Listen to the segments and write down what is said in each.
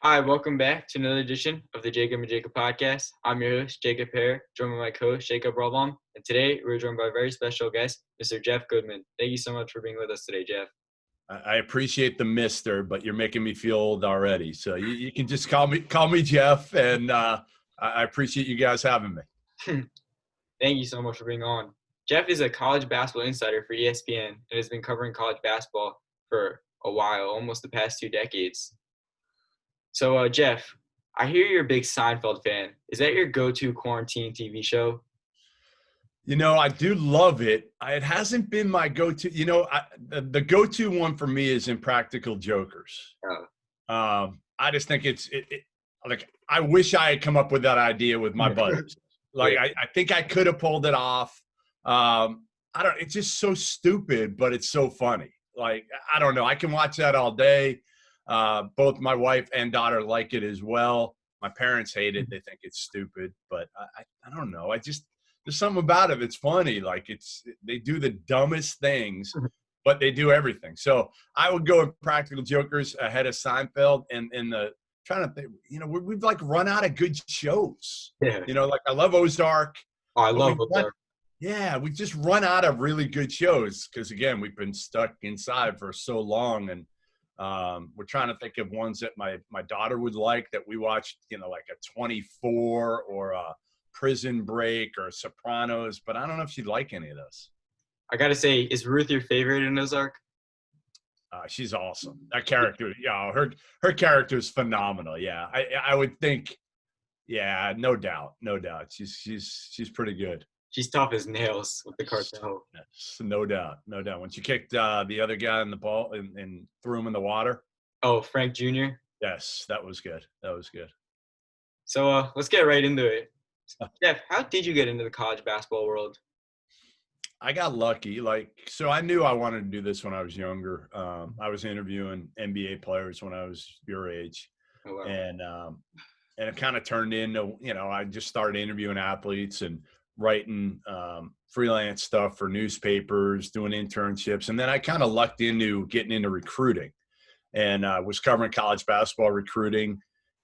Hi, welcome back to another edition of the Jacob and Jacob podcast. I'm your host, Jacob Hare, joined by my co-host, Jacob Roblom. And today, we're joined by a very special guest, Mr. Jeff Goodman. Thank you so much for being with us today, Jeff. I appreciate the mister, but you're making me feel old already. So you can just call me Jeff, and I appreciate you guys having me. Thank you so much for being on. Jeff is a college basketball insider for ESPN and has been covering college basketball for a while, almost the past 2 decades. So, Jeff, I hear you're a big Seinfeld fan. Is that your go-to quarantine TV show? You know, I do love it. It hasn't been my go-to. You know, the go-to one for me is Impractical Jokers. I just think it's like I wish I had come up with that idea with my buddies. Like I think I could have pulled it off. It's just so stupid, but it's so funny. Like, I don't know. I can watch that all day. Both my wife and daughter like it as well. My parents hate it. They think it's stupid, but I don't know. There's something about it that's funny. Like they do the dumbest things, but they do everything. So I would go with Practical Jokers ahead of Seinfeld and trying to think, you know, we've like run out of good shows. Yeah. You know, like I love Ozark. Oh, I love Ozark. Yeah, we just run out of really good shows because, again, we've been stuck inside for so long. And we're trying to think of ones that my daughter would like that we watched, you know, like a 24 or a Prison Break or Sopranos. But I don't know if she'd like any of those. I got to say, is Ruth your favorite in Ozark? She's awesome. That character, yeah, her character is phenomenal. Yeah, I would think, yeah, no doubt. She's pretty good. She's tough as nails with the cartel. Yes, no doubt. When she kicked the other guy in the ball and threw him in the water. Oh, Frank Jr.? Yes, that was good. So let's get right into it. Jeff, how did you get into the college basketball world? I got lucky. So I knew I wanted to do this when I was younger. I was interviewing NBA players when I was your age. Oh, wow. And it kind of turned into, you know, I just started interviewing athletes and writing freelance stuff for newspapers, doing internships. And then I kind of lucked into getting into recruiting and was covering college basketball recruiting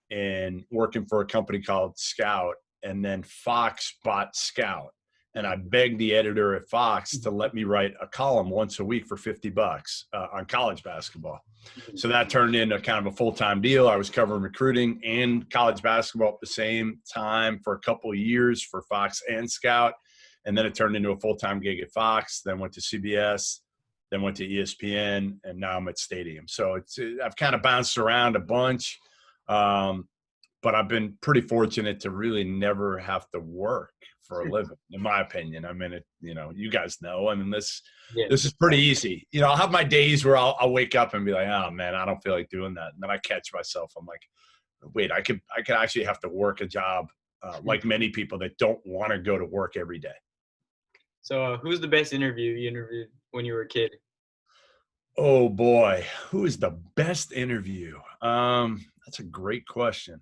and working for a company called Scout. And then Fox bought Scout. And I begged the editor at Fox to let me write a column once a week for $50 on college basketball. So that turned into kind of a full-time deal. I was covering recruiting and college basketball at the same time for a couple of years for Fox and Scout. And then it turned into a full-time gig at Fox, then went to CBS, then went to ESPN, and now I'm at Stadium. So I've kind of bounced around a bunch, but I've been pretty fortunate to really never have to work for a living, in my opinion. I mean, you know, you guys know. I mean, this is pretty easy. You know, I'll have my days where I'll wake up and be like, oh man, I don't feel like doing that. And then I catch myself. I'm like, wait, I could actually have to work a job like many people that don't want to go to work every day. So who's the best interview you interviewed when you were a kid? Oh boy, who is the best interview? That's a great question.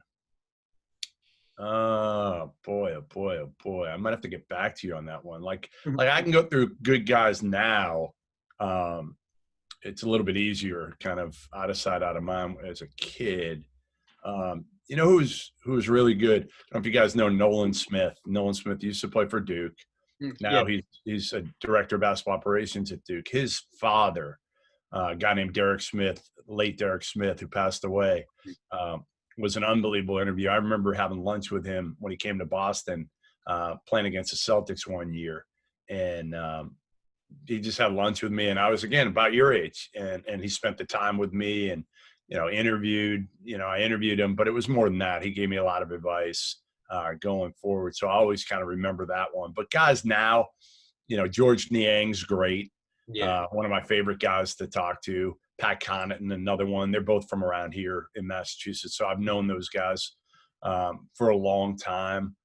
Oh boy. I might have to get back to you on that one. Like I can go through good guys now. It's a little bit easier, kind of out of sight, out of mind as a kid. You know who's really good? I don't know if you guys know Nolan Smith. Nolan Smith used to play for Duke. Now he's a director of basketball operations at Duke. His father, a guy named Derek Smith, late Derek Smith, who passed away, was an unbelievable interview. I remember having lunch with him when he came to Boston, playing against the Celtics one year. And he just had lunch with me. And I was, again, about your age. And he spent the time with me and, you know, I interviewed him. But it was more than that. He gave me a lot of advice going forward. So I always kind of remember that one. But guys now, you know, George Niang's great. Yeah. One of my favorite guys to talk to. Pat Connaughton, another one. They're both from around here in Massachusetts. So I've known those guys for a long time.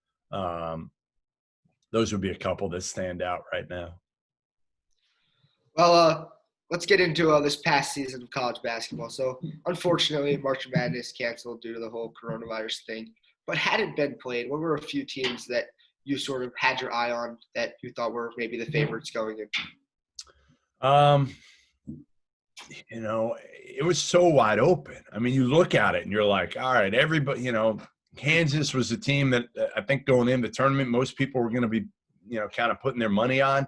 Those would be a couple that stand out right now. Well, let's get into this past season of college basketball. So unfortunately, March Madness canceled due to the whole coronavirus thing. But had it been played, what were a few teams that you sort of had your eye on that you thought were maybe the favorites going in? it was so wide open. I mean, you look at it and you're like, all right, everybody, Kansas was a team that I think going into the tournament, most people were going to be, kind of putting their money on.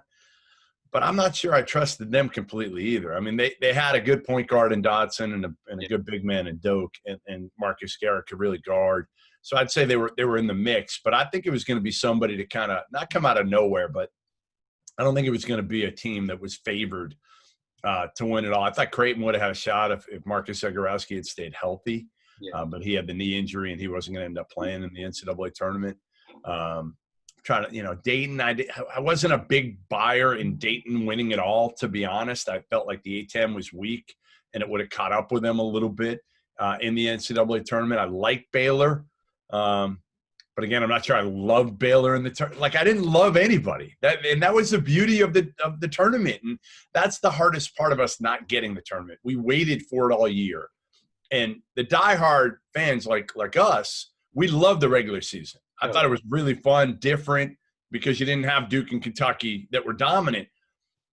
But I'm not sure I trusted them completely either. I mean, they had a good point guard in Dotson and a good big man in Doak, and Marcus Garrett could really guard. So I'd say they were in the mix. But I think it was going to be somebody to kind of not come out of nowhere, but I don't think it was going to be a team that was favored to win it all. I thought Creighton would have had a shot if Marcus Zagorowski had stayed healthy, but he had the knee injury and he wasn't going to end up playing in the NCAA tournament. Trying to, Dayton, I wasn't a big buyer in Dayton winning it all, to be honest. I felt like the A-10 was weak and it would have caught up with them a little bit in the NCAA tournament. I like Baylor. But again, I'm not sure I love Baylor in the tournament. Like, I didn't love anybody. That was the beauty of the tournament. And that's the hardest part of us not getting the tournament. We waited for it all year. And the diehard fans like us, we love the regular season. I thought it was really fun, different, because you didn't have Duke and Kentucky that were dominant,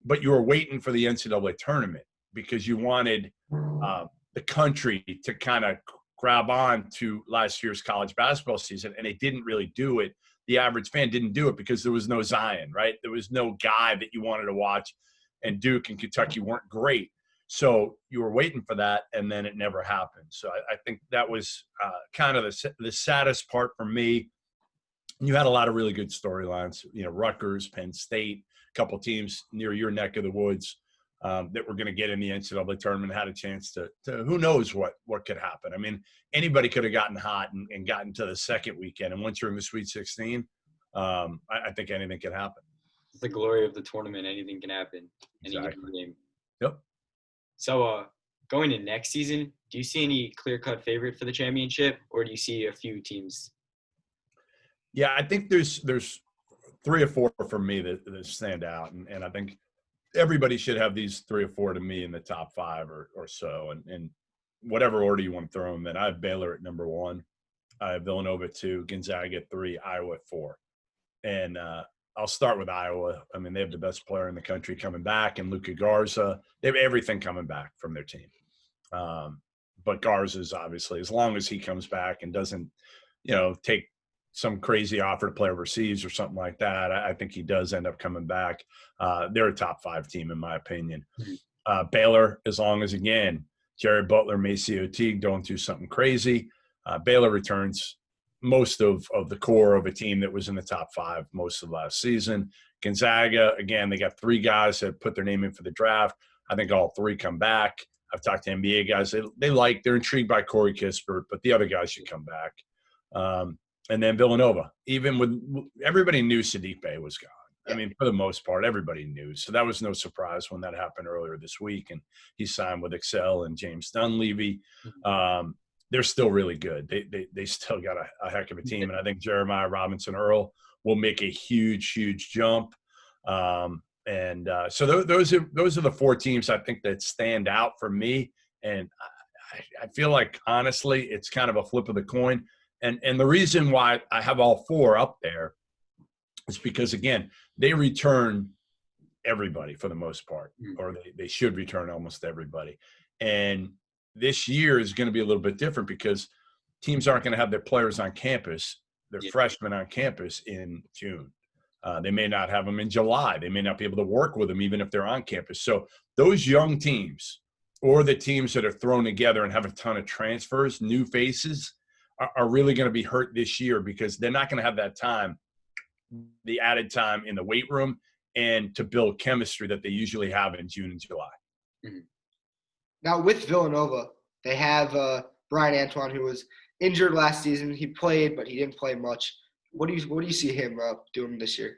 but you were waiting for the NCAA tournament because you wanted the country to kind of grab on to last year's college basketball season, and they didn't really do it. The average fan didn't do it because there was no Zion, right? There was no guy that you wanted to watch, and Duke and Kentucky weren't great. So you were waiting for that, and then it never happened. So I think that was kind of the saddest part for me. You had a lot of really good storylines, Rutgers, Penn State, a couple teams near your neck of the woods that were going to get in the NCAA tournament, had a chance to who knows what could happen. I mean, anybody could have gotten hot and gotten to the second weekend. And once you're in the Sweet 16, I think anything can happen. It's the glory of the tournament. Anything can happen. Exactly. Any game. Yep. So going to next season, do you see any clear-cut favorite for the championship, or do you see a few teams? Yeah, I think there's 3 or 4 for me that stand out. And I think everybody should have these 3 or 4 to me in the top 5 or so. And whatever order you want to throw them in. I have Baylor at number 1. I have Villanova at 2, Gonzaga at 3, Iowa at 4. And I'll start with Iowa. I mean, they have the best player in the country coming back, and Luka Garza. They have everything coming back from their team. But Garza's obviously, as long as he comes back and doesn't, take some crazy offer to play overseas or something like that, I think he does end up coming back. They're a top 5 team, in my opinion. Baylor, as long as, again, Jared Butler, Maceo Teague don't do something crazy, Baylor returns most of the core of a team that was in the top 5 most of last season. Gonzaga, again, they got 3 guys that put their name in for the draft. I think all 3 come back. I've talked to NBA guys. They're intrigued by Corey Kispert, but the other guys should come back. And then Villanova, even with everybody knew Sadiq Bey was gone. I mean, for the most part, everybody knew. So that was no surprise when that happened earlier this week. And he signed with Excel and James Dunleavy. They're still really good. They still got a heck of a team. And I think Jeremiah Robinson Earl will make a huge, huge jump. So those are the 4 teams I think that stand out for me. And I feel like, honestly, it's kind of a flip of the coin. And the reason why I have all 4 up there is because, again, they return everybody for the most part, or they should return almost everybody. And this year is going to be a little bit different because teams aren't going to have their players on campus, their freshmen on campus in June. They may not have them in July. They may not be able to work with them even if they're on campus. So those young teams, or the teams that are thrown together and have a ton of transfers, new faces, are really going to be hurt this year because they're not going to have that time, the added time in the weight room and to build chemistry that they usually have in June and July. Now with Villanova, they have Brian Antoine, who was injured last season. He played, but he didn't play much. What do you see him doing this year?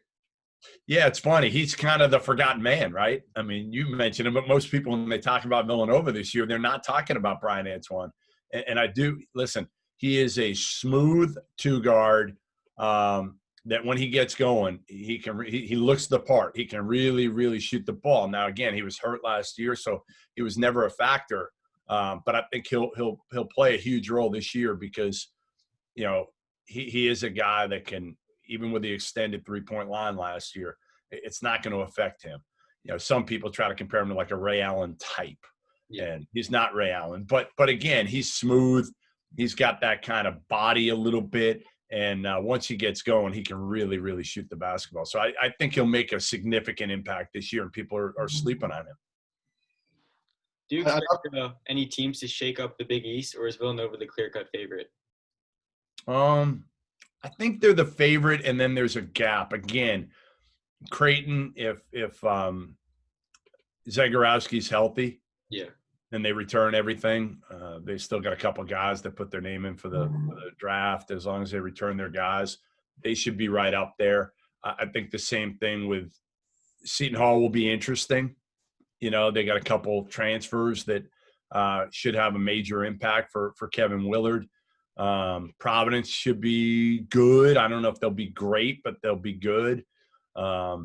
Yeah, it's funny. He's kind of the forgotten man, right? I mean, you mentioned him, but most people, when they talk about Villanova this year, they're not talking about Brian Antoine. And I do – listen – he is a smooth 2-guard that when he gets going, he looks the part. He can really, really shoot the ball. Now, again, he was hurt last year, so he was never a factor. But I think he'll play a huge role this year because, he is a guy that can, even with the extended 3-point line last year, it's not going to affect him. Some people try to compare him to like a Ray Allen type. Yeah. and he's not Ray Allen. But again, he's smooth. He's got that kind of body a little bit. And once he gets going, he can really, really shoot the basketball. So I think he'll make a significant impact this year, and people are sleeping on him. Do you expect any teams to shake up the Big East, or is Villanova the clear-cut favorite? I think they're the favorite, and then there's a gap. Again, Creighton, if Zagorowski's healthy, and they return everything, they still got a couple guys that put their name in for the draft. As long as they return their guys, they should be right up there. I think the same thing with Seton Hall will be interesting. They got a couple transfers that should have a major impact for Kevin Willard. Providence should be good. I don't know if they'll be great, but they'll be good. I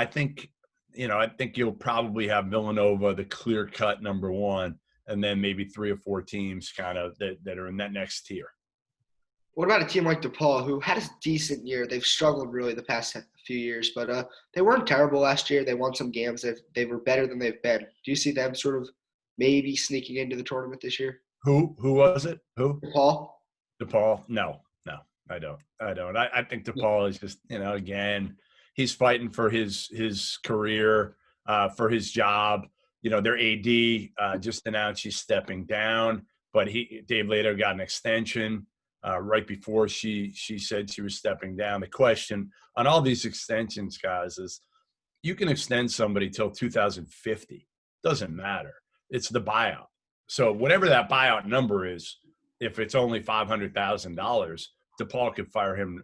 think you'll probably have Villanova, the clear-cut number one, and then maybe 3 or 4 teams kind of that are in that next tier. What about a team like DePaul, who had a decent year? They've struggled really the past few years, but they weren't terrible last year. They won some games. They were better than they've been. Do you see them sort of maybe sneaking into the tournament this year? Who was it? Who? DePaul? No, I don't. I think DePaul is just, again, he's fighting for his career, for his job. Their AD just announced she's stepping down, but Dave Lato got an extension right before she said she was stepping down. The question on all these extensions, guys, is you can extend somebody till 2050. Doesn't matter. It's the buyout. So whatever that buyout number is, if it's only $500,000, DePaul could fire him,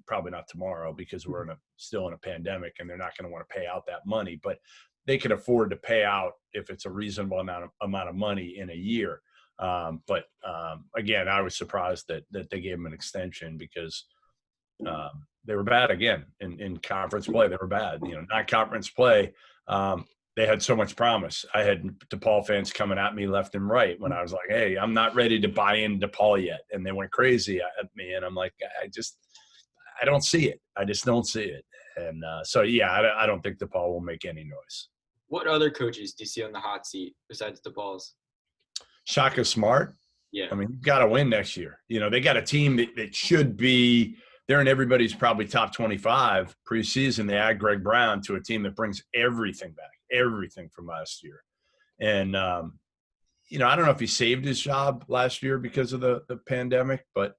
probably not tomorrow because we're still in a pandemic and they're not going to want to pay out that money. But they can afford to pay out if it's a reasonable amount of money in a year. Again, I was surprised that they gave him an extension because they were bad again in conference play. They were bad. Non-conference play. They had so much promise. I had DePaul fans coming at me left and right when I was like, hey, I'm not ready to buy in DePaul yet. And they went crazy at me. And I'm like, I don't see it. I just don't see it. And I don't think DePaul will make any noise. What other coaches do you see on the hot seat besides DePaul's? Shaka Smart. Yeah. I mean, you've got to win next year. They got a team that should be – they're in everybody's probably top 25 preseason. They add Greg Brown to a team that brings everything back, everything from last year. And, I don't know if he saved his job last year because of the pandemic, but,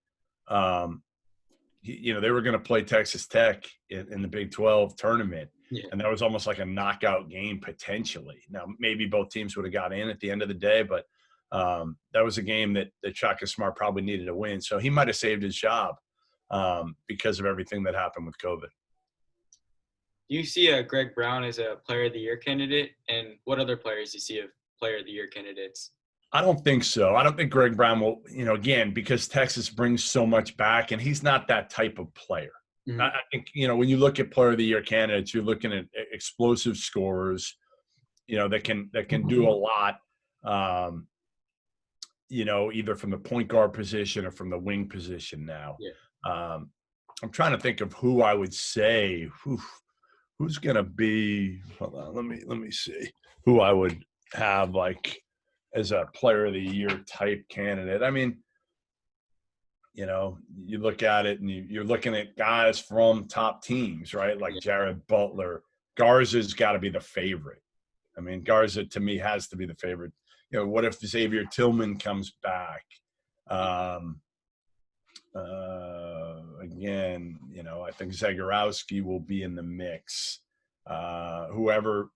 they were going to play Texas Tech in the Big 12 tournament. Yeah. And that was almost like a knockout game potentially. Now, maybe both teams would have got in at the end of the day, but that was a game that Shaka Smart probably needed to win. So he might have saved his job because of everything that happened with COVID. Do you see Greg Brown as a Player of the Year candidate? And what other players do you see as Player of the Year candidates? I don't think so. I don't think Greg Brown will, again, because Texas brings so much back, and he's not that type of player. Mm-hmm. I think, when you look at Player of the Year candidates, you're looking at explosive scorers, that can do a lot, either from the point guard position or from the wing position now. Yeah. I'm trying to think of who I would say who's going to be. Hold on, let me see who I would have like as a Player of the Year type candidate. I mean, you look at it and you're looking at guys from top teams, right? Like Jared Butler. Garza's got to be the favorite. I mean, Garza to me has to be the favorite. What if Xavier Tillman comes back? Again, I think Zagorowski will be in the mix. Whoever,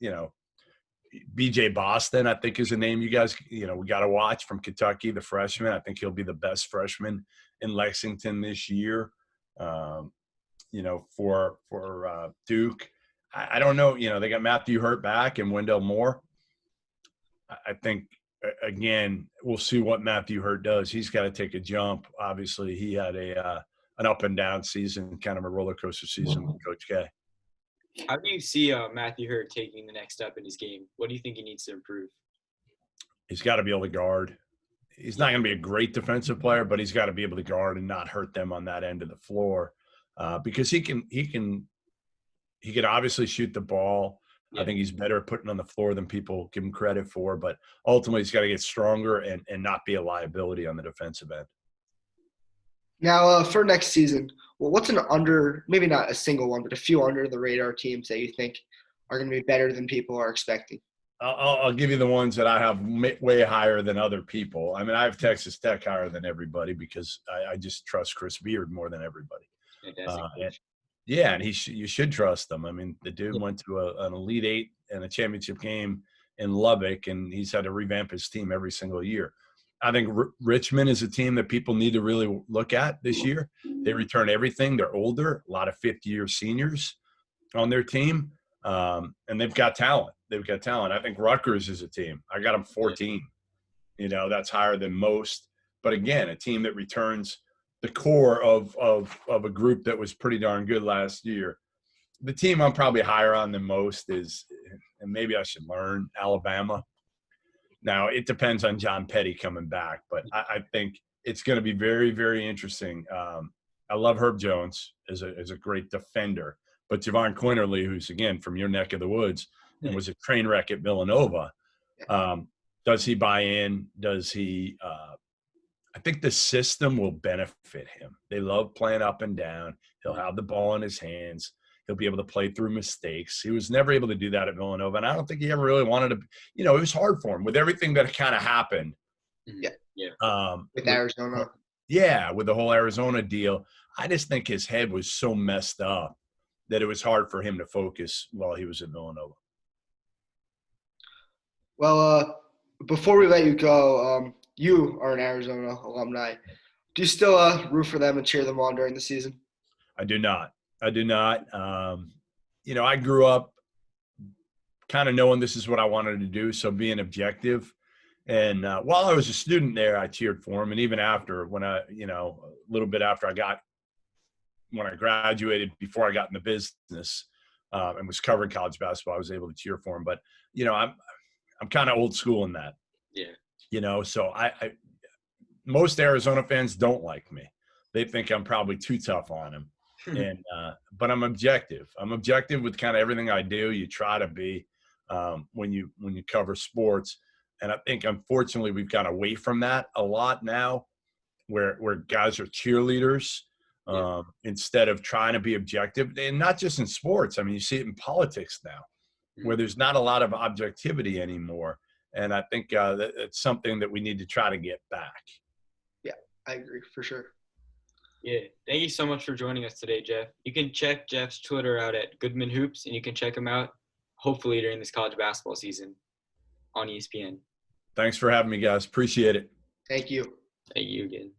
BJ Boston, I think is a name you guys, we got to watch from Kentucky, the freshman. I think he'll be the best freshman in Lexington this year. For Duke. I don't know. They got Matthew Hurt back and Wendell Moore. I think, again, we'll see what Matthew Hurt does. He's got to take a jump. Obviously, he had an up and down season, kind of a roller coaster season with Coach K. How do you see Matthew Hurt taking the next step in his game? What do you think he needs to improve? He's got to be able to guard. He's not going to be a great defensive player, but he's got to be able to guard and not hurt them on that end of the floor because he can obviously shoot the ball. I think he's better at putting on the floor than people give him credit for. But ultimately, he's got to get stronger and not be a liability on the defensive end. Now, for next season, well, what's an maybe not a single one, but a few under the radar teams that you think are going to be better than people are expecting? I'll give you the ones that I have way higher than other people. I mean, I have Texas Tech higher than everybody because I just trust Chris Beard more than everybody. And you should trust him. I mean, the dude went to an Elite Eight and a championship game in Lubbock, and he's had to revamp his team every single year. I think Richmond is a team that people need to really look at this year. They return everything. They're older, a lot of fifth-year seniors on their team, and they've got talent. I think Rutgers is a team. I got them 14. That's higher than most. But again, a team that returns the core of a group that was pretty darn good last year. The team I'm probably higher on than most is, and maybe I should learn, Alabama. Now, it depends on John Petty coming back, but I think it's going to be very, very interesting. I love Herb Jones as a great defender, but Javon Quinterly, who's, again, from your neck of the woods and was a train wreck at Villanova, does he buy in? Does he I think the system will benefit him. They love playing up and down. He'll have the ball in his hands. He'll be able to play through mistakes. He was never able to do that at Villanova, and I don't think he ever really wanted to. It was hard for him with everything that kind of happened. With Arizona. With the whole Arizona deal. I just think his head was so messed up that it was hard for him to focus while he was at Villanova. Well, before we let you go, you are an Arizona alumni. Do you still root for them and cheer them on during the season? I do not. I grew up kind of knowing this is what I wanted to do, so being objective. And while I was a student there, I cheered for him. And even after, when a little bit after when I graduated, before I got in the business and was covering college basketball, I was able to cheer for him. But, I'm kind of old school in that. Yeah. So I most Arizona fans don't like me. They think I'm probably too tough on them. But I'm objective. I'm objective with kind of everything I do. You try to be when you cover sports. And I think, unfortunately, we've got away from that a lot now, where guys are cheerleaders instead of trying to be objective. And not just in sports. I mean, you see it in politics now, where there's not a lot of objectivity anymore. And I think that it's something that we need to try to get back. Yeah, I agree for sure. Yeah, thank you so much for joining us today, Jeff. You can check Jeff's Twitter out at Goodman Hoops, and you can check him out hopefully during this college basketball season on ESPN. Thanks for having me, guys. Appreciate it. Thank you. Thank you again.